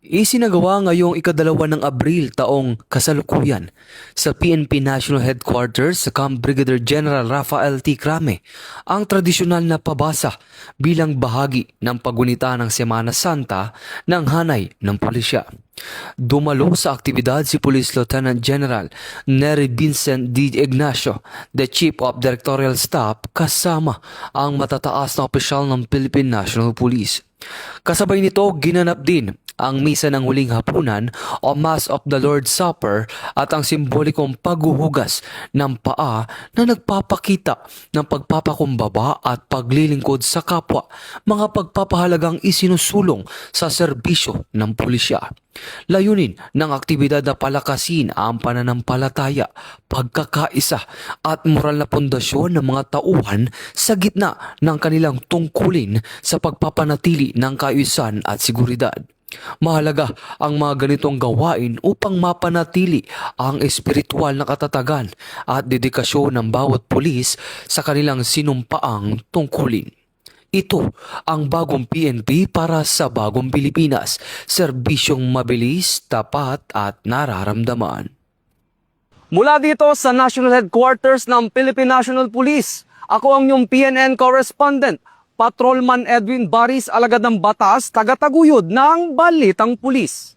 Isinagawa ngayong ikadalawa ng Abril taong kasalukuyan sa PNP National Headquarters sa Camp Brigadier General Rafael T. Crame ang tradisyonal na pabasa bilang bahagi ng paggunita ng Semana Santa ng hanay ng pulisya. Dumalo sa aktibidad si Police Lieutenant General Nery Vincent D. Ignacio, the Chief of Directorial Staff, kasama ang matataas na opisyal ng Philippine National Police. Kasabay nito, ginanap din ang misa ng huling hapunan o Mass of the Lord's Supper at ang simbolikong paghuhugas ng paa na nagpapakita ng pagpapakumbaba at paglilingkod sa kapwa, mga pagpapahalagang isinusulong sa serbisyo ng pulisya. Layunin ng aktibidad na palakasin ang pananampalataya, pagkakaisa at moral na pundasyon ng mga tauhan sa gitna ng kanilang tungkulin sa pagpapanatili ng kaayusan at seguridad. Mahalaga ang mga ganitong gawain upang mapanatili ang espiritual na katatagan at dedikasyon ng bawat pulis sa kanilang sinumpaang tungkulin. Ito ang bagong PNP para sa bagong Pilipinas, serbisyong mabilis, tapat at nararamdaman. Mula dito sa National Headquarters ng Philippine National Police, ako ang inyong PNN correspondent, Patrolman Edwin Baris, alagad ng batas, tagataguyod ng Balitang Pulis.